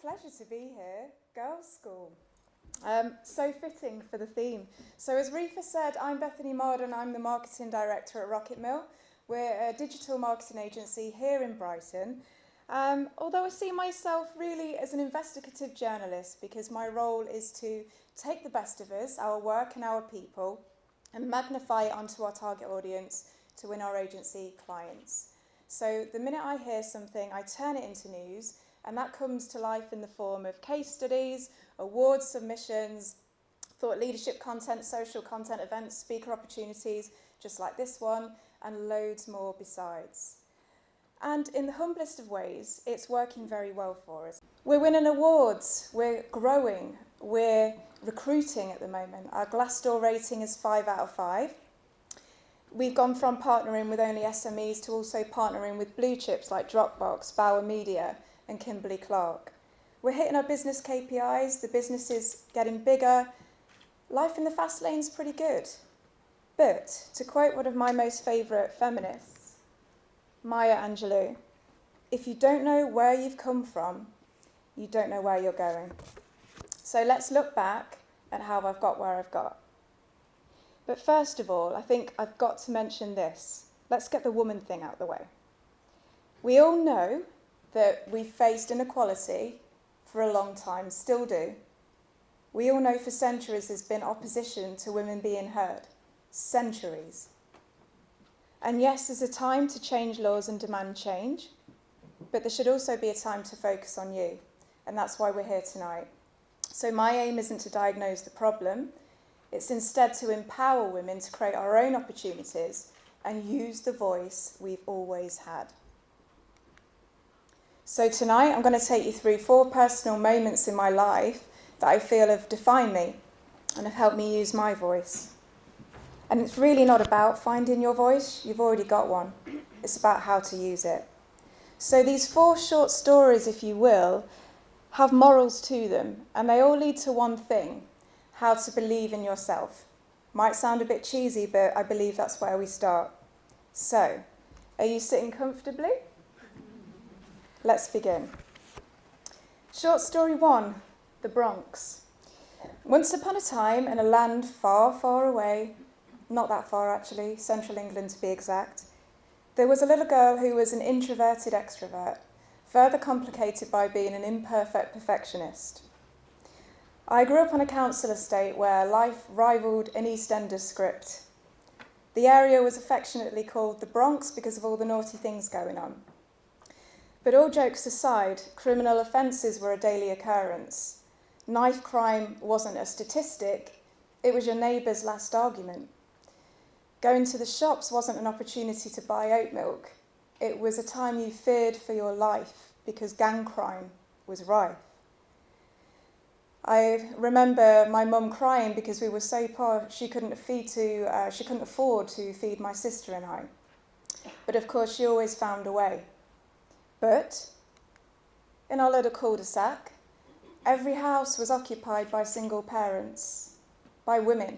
pleasure to be here. Girls' School. So fitting for the theme. So as Reefa said, I'm Bethanie Mardon. I'm the Marketing Director at RocketMill. We're a digital marketing agency here in Brighton. Although I see myself really as an investigative journalist because my role is to take the best of us, our work and our people, and magnify it onto our target audience to win our agency clients. So the minute I hear something, I turn it into news, and that comes to life in the form of case studies, awards submissions, thought leadership content, social content events, speaker opportunities, just like this one, and loads more besides. And in the humblest of ways, it's working very well for us. We're winning awards, we're growing, we're recruiting at the moment. Our Glassdoor rating is 5 out of 5. We've gone from partnering with only SMEs to also partnering with blue chips like Dropbox, Bauer Media and Kimberly-Clark. We're hitting our business KPIs, the business is getting bigger. Life in the fast lane's pretty good. But, to quote one of my most favourite feminists, Maya Angelou, if you don't know where you've come from, you don't know where you're going. So let's look back at how I've got where I've got. But first of all, I think I've got to mention this. Let's get the woman thing out of the way. We all know that we've faced inequality for a long time, still do. We all know for centuries there's been opposition to women being heard. Centuries. And yes, there's a time to change laws and demand change, but there should also be a time to focus on you. And that's why we're here tonight. So my aim isn't to diagnose the problem. It's instead to empower women to create our own opportunities and use the voice we've always had. So tonight I'm going to take you through 4 personal moments in my life that I feel have defined me and have helped me use my voice. And it's really not about finding your voice, you've already got one. It's about how to use it. So these 4 short stories, if you will, have morals to them, and they all lead to one thing: how to believe in yourself. Might sound a bit cheesy, but I believe that's where we start. So, are you sitting comfortably? Let's begin. Short story 1, the Bronx. Once upon a time, in a land far, far away, not that far actually, central England to be exact, there was a little girl who was an introverted extrovert, further complicated by being an imperfect perfectionist. I grew up on a council estate where life rivaled an EastEnders script. The area was affectionately called the Bronx because of all the naughty things going on. But all jokes aside, criminal offences were a daily occurrence. Knife crime wasn't a statistic, it was your neighbour's last argument. Going to the shops wasn't an opportunity to buy oat milk. It was a time you feared for your life because gang crime was rife. I remember my mum crying because we were so poor she couldn't afford to feed my sister and I. But of course she always found a way. But in our little cul-de-sac, every house was occupied by single parents, by women,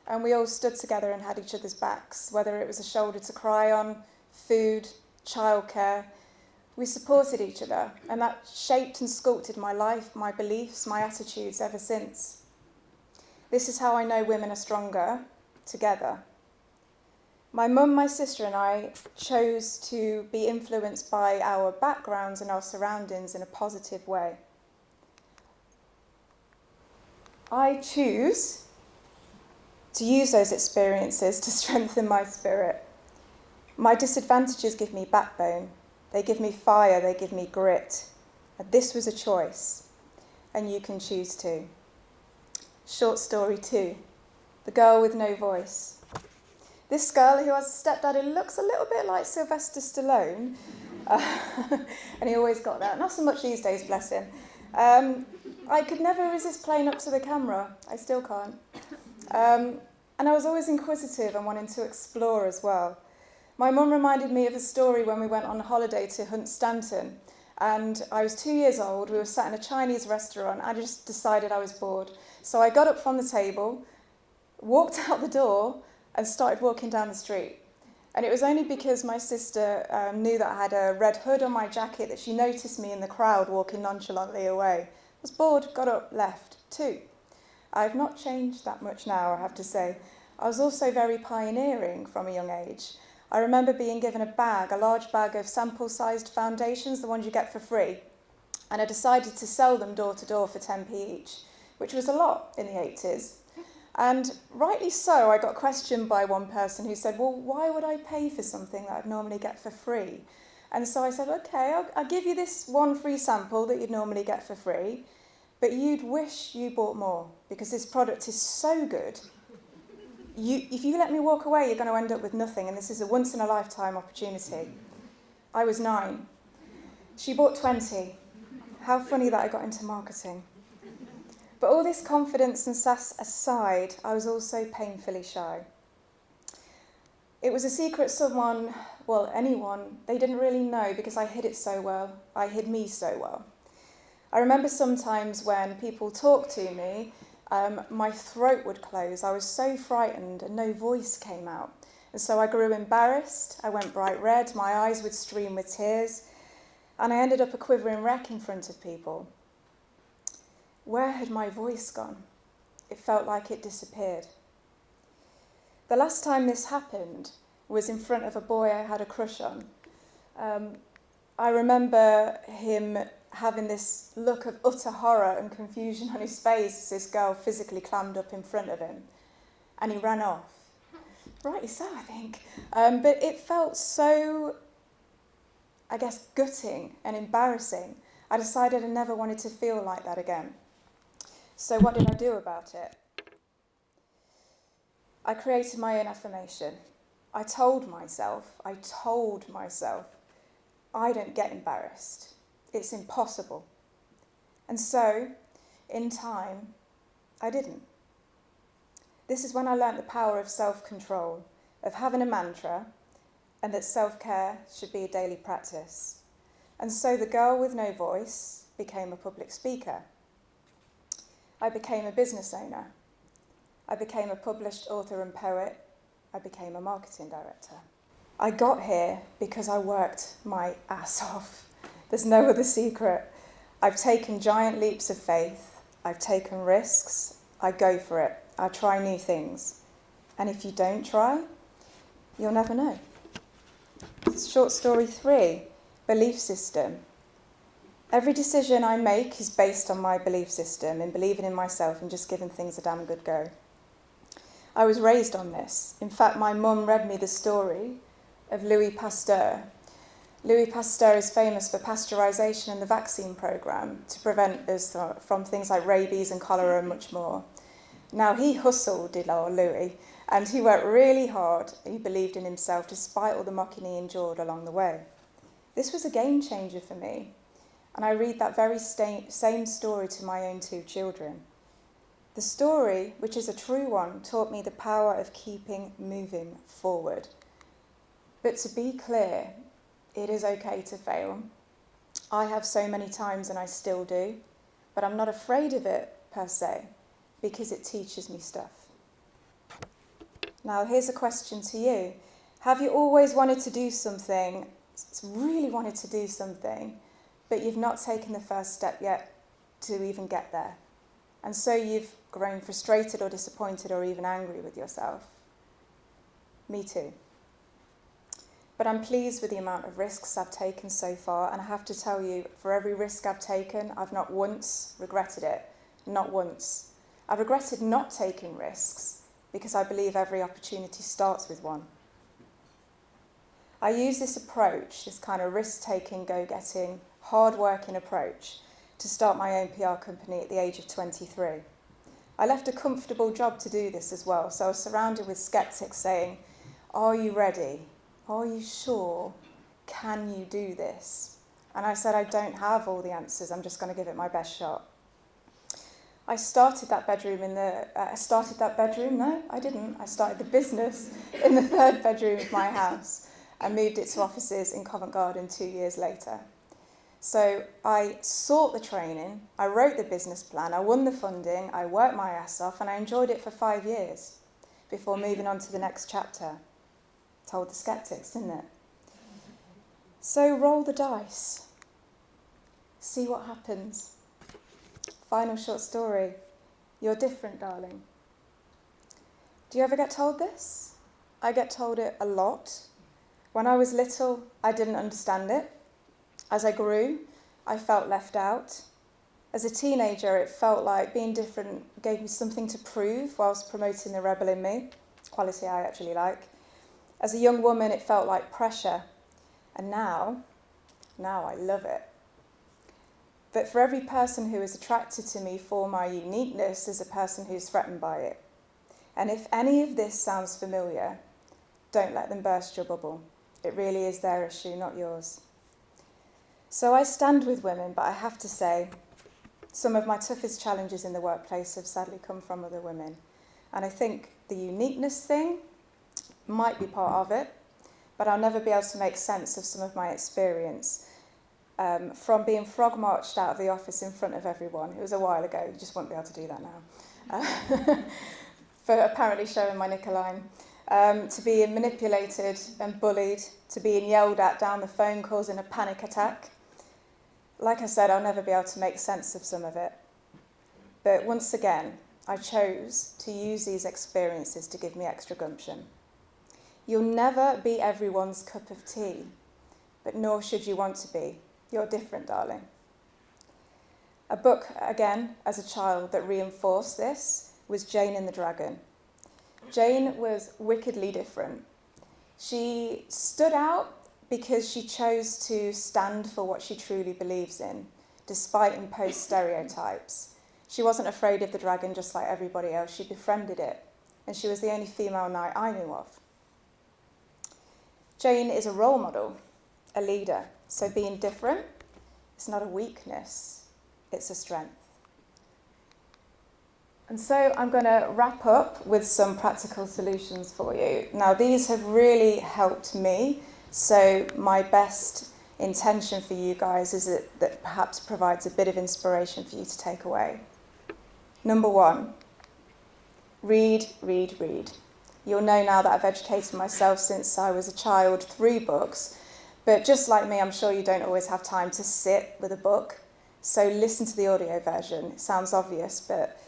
and we all stood together and had each other's backs, whether it was a shoulder to cry on, food, childcare. We supported each other, and that shaped and sculpted my life, my beliefs, my attitudes ever since. This is how I know women are stronger together. My mum, my sister and I chose to be influenced by our backgrounds and our surroundings in a positive way. I choose to use those experiences to strengthen my spirit. My disadvantages give me backbone. They give me fire, they give me grit. And this was a choice, and you can choose too. Short story 2, the girl with no voice. This girl who has a stepdad who looks a little bit like Sylvester Stallone, and he always got that, not so much these days, bless him. I could never resist playing up to the camera, I still can't. And I was always inquisitive and wanting to explore as well. My mum reminded me of a story when we went on holiday to Hunstanton, and I was 2 years old. We were sat in a Chinese restaurant. I just decided I was bored. So I got up from the table, walked out the door, and started walking down the street. And it was only because my sister knew that I had a red hood on my jacket that she noticed me in the crowd walking nonchalantly away. I was bored, got up, left. 2. I've not changed that much now, I have to say. I was also very pioneering from a young age. I remember being given a large bag of sample-sized foundations, the ones you get for free, and I decided to sell them door to door for 10p each, which was a lot in the 80s. And rightly so, I got questioned by one person who said, well, why would I pay for something that I'd normally get for free? And so I said, okay, I'll give you this one free sample that you'd normally get for free, but you'd wish you bought more, because this product is so good. If you let me walk away, you're going to end up with nothing, and this is a once-in-a-lifetime opportunity. I was 9. She bought 20. How funny that I got into marketing. But all this confidence and sass aside, I was also painfully shy. It was a secret anyone, they didn't really know because I hid it so well. I hid me so well. I remember sometimes when people talked to me, my throat would close. I was so frightened and no voice came out. And so I grew embarrassed. I went bright red. My eyes would stream with tears. And I ended up a quivering wreck in front of people. Where had my voice gone? It felt like it disappeared. The last time this happened was in front of a boy I had a crush on. I remember him having this look of utter horror and confusion on his face as this girl physically clammed up in front of him, and he ran off. Rightly so, I think. But it felt so, I guess, gutting and embarrassing. I decided I never wanted to feel like that again. So what did I do about it? I created my own affirmation. I told myself, I don't get embarrassed. It's impossible. And so, in time, I didn't. This is when I learnt the power of self-control, of having a mantra, and that self-care should be a daily practice. And so the girl with no voice became a public speaker. I became a business owner. I became a published author and poet. I became a marketing director. I got here because I worked my ass off. There's no other secret. I've taken giant leaps of faith. I've taken risks. I go for it. I try new things. And if you don't try, you'll never know. Short story 3, belief system. Every decision I make is based on my belief system, in believing in myself and just giving things a damn good go. I was raised on this. In fact, my mum read me the story of Louis Pasteur. Louis Pasteur is famous for pasteurisation and the vaccine programme to prevent us from things like rabies and cholera and much more. Now, he hustled, did our Louis, and he worked really hard. He believed in himself despite all the mocking he endured along the way. This was a game changer for me, and I read that very same story to my own 2 children. The story, which is a true one, taught me the power of keeping moving forward. But to be clear, it is okay to fail. I have so many times and I still do, but I'm not afraid of it per se, because it teaches me stuff. Now, here's a question to you. Have you always wanted to do something, really wanted to do something, but you've not taken the first step yet to even get there? And so you've grown frustrated or disappointed or even angry with yourself? Me too. But I'm pleased with the amount of risks I've taken so far, and I have to tell you, for every risk I've taken, I've not once regretted it. Not once. I've regretted not taking risks because I believe every opportunity starts with one. I use this approach, this kind of risk-taking, go-getting, hard-working approach, to start my own PR company at the age of 23. I left a comfortable job to do this as well, so I was surrounded with skeptics saying, "Are you ready? Are you sure? Can you do this?" And I said, I don't have all the answers, I'm just going to give it my best shot. I started that bedroom No, I didn't. I started the business in the 3rd bedroom of my house and moved it to offices in Covent Garden 2 years later. So I sought the training, I wrote the business plan, I won the funding, I worked my ass off, and I enjoyed it for 5 years before moving on to the next chapter. Told the skeptics, didn't it? So roll the dice. See what happens. Final short story. You're different, darling. Do you ever get told this? I get told it a lot. When I was little, I didn't understand it. As I grew, I felt left out. As a teenager, it felt like being different gave me something to prove whilst promoting the rebel in me, quality I actually like. As a young woman, it felt like pressure. And now I love it. But for every person who is attracted to me for my uniqueness, there's a person who's threatened by it. And if any of this sounds familiar, don't let them burst your bubble. It really is their issue, not yours. So I stand with women, but I have to say, some of my toughest challenges in the workplace have sadly come from other women. And I think the uniqueness thing might be part of it, but I'll never be able to make sense of some of my experience. From being frog marched out of the office in front of everyone, it was a while ago, you just won't be able to do that now, for apparently showing my knicker line, to being manipulated and bullied, to being yelled at down the phone causing a panic attack. Like I said, I'll never be able to make sense of some of it. But once again, I chose to use these experiences to give me extra gumption. You'll never be everyone's cup of tea, but nor should you want to be. You're different, darling. A book, again, as a child that reinforced this was Jane and the Dragon. Jane was wickedly different. She stood out because she chose to stand for what she truly believes in, despite imposed stereotypes. She wasn't afraid of the dragon just like everybody else. She befriended it, and she was the only female knight I knew of. Jane is a role model, a leader, so being different is not a weakness, it's a strength. And so I'm going to wrap up with some practical solutions for you. Now, these have really helped me, so my best intention for you guys is that perhaps provides a bit of inspiration for you to take away. Number 1, read, read, read. You'll know now that I've educated myself since I was a child through books, but just like me, I'm sure you don't always have time to sit with a book, so listen to the audio version. It sounds obvious, but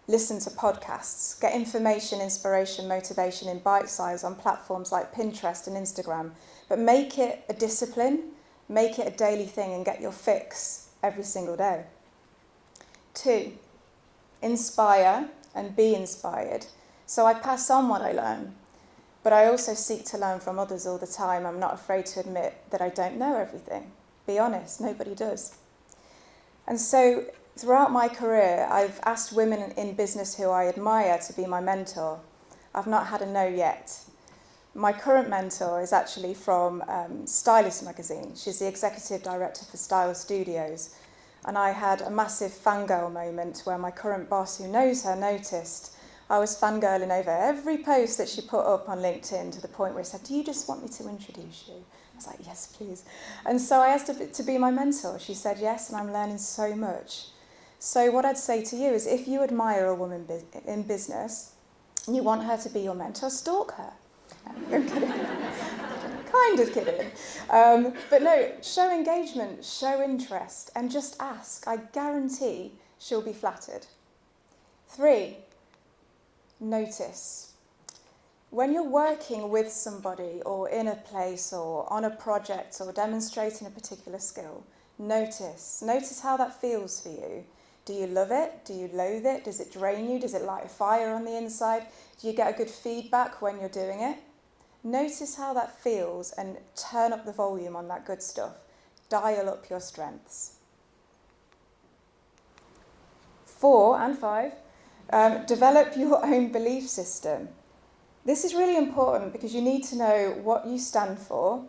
listen to podcasts, get information, inspiration, motivation in bite size on platforms like Pinterest and Instagram, but make it a discipline, make it a daily thing and get your fix every single day. 2, inspire and be inspired. So I pass on what I learn, but I also seek to learn from others all the time. I'm not afraid to admit that I don't know everything. Be honest, nobody does. And so throughout my career, I've asked women in business who I admire to be my mentor. I've not had a no yet. My current mentor is actually from Stylist magazine. She's the executive director for Style Studios. And I had a massive fangirl moment where my current boss, who knows her, noticed I was fangirling over every post that she put up on LinkedIn to the point where he said, "Do you just want me to introduce you?" I was like, "Yes, please." And so I asked her to be my mentor. She said yes, and I'm learning so much. So what I'd say to you is if you admire a woman in business and you want her to be your mentor, stalk her. I'm kidding. Kind of kidding. But no, show engagement, show interest, and just ask. I guarantee she'll be flattered. 3, notice. When you're working with somebody or in a place or on a project or demonstrating a particular skill, notice. Notice how that feels for you. Do you love it? Do you loathe it? Does it drain you? Does it light a fire on the inside? Do you get a good feedback when you're doing it? Notice how that feels and turn up the volume on that good stuff. Dial up your strengths. 4 and 5, develop your own belief system. This is really important because you need to know what you stand for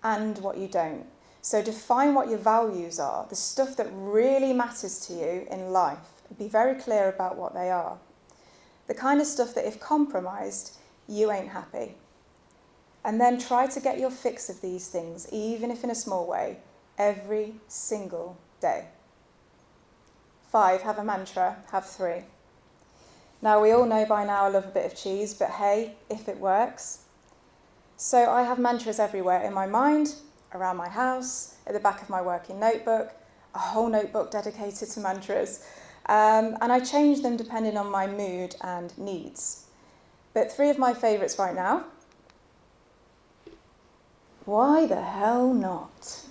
and what you don't. So define what your values are, the stuff that really matters to you in life. Be very clear about what they are. The kind of stuff that if compromised, you ain't happy. And then try to get your fix of these things, even if in a small way, every single day. 5, have a mantra, have 3. Now, we all know by now I love a bit of cheese, but hey, if it works. So I have mantras everywhere in my mind, around my house, at the back of my working notebook, a whole notebook dedicated to mantras. And I change them depending on my mood and needs. But 3 of my favourites right now. Why the hell not?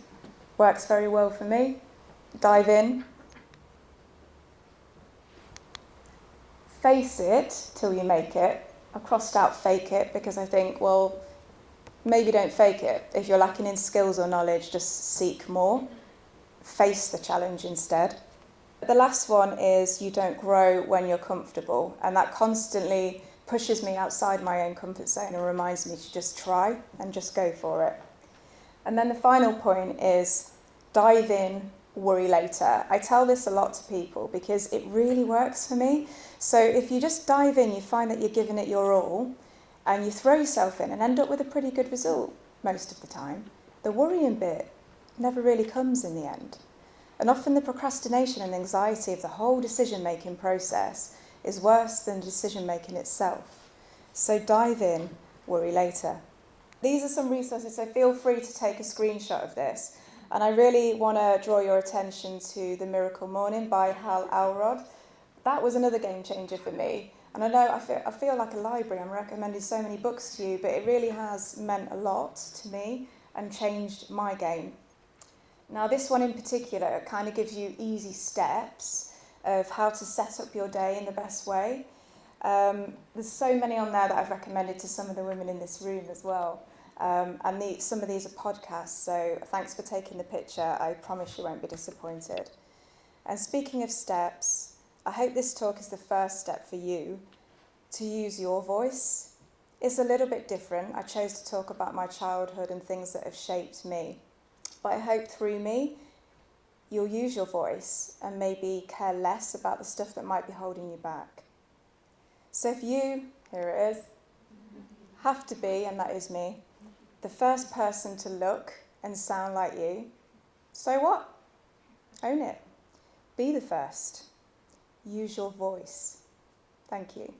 Works very well for me. Dive in. Face it till you make it. I crossed out fake it because I think, well, maybe don't fake it. If you're lacking in skills or knowledge, just seek more. Face the challenge instead. The last one is you don't grow when you're comfortable. And that constantly pushes me outside my own comfort zone and reminds me to just try and just go for it. And then the final point is dive in, worry later. I tell this a lot to people because it really works for me. So if you just dive in, you find that you're giving it your all and you throw yourself in and end up with a pretty good result most of the time. The worrying bit never really comes in the end. And often the procrastination and anxiety of the whole decision-making process is worse than decision-making itself. So dive in, worry later. These are some resources, so feel free to take a screenshot of this. And I really want to draw your attention to The Miracle Morning by Hal Elrod. That was another game changer for me. And I know I feel like a library. I'm recommending so many books to you, but it really has meant a lot to me and changed my game. Now this one in particular kind of gives you easy steps of how to set up your day in the best way. There's so many on there that I've recommended to some of the women in this room as well. And some of these are podcasts, so thanks for taking the picture. I promise you won't be disappointed. And speaking of steps, I hope this talk is the first step for you to use your voice. It's a little bit different. I chose to talk about my childhood and things that have shaped me. But I hope through me, you'll use your voice and maybe care less about the stuff that might be holding you back. So if you, here it is, have to be, and that is me, the first person to look and sound like you, so what? Own it. Be the first. Use your voice. Thank you.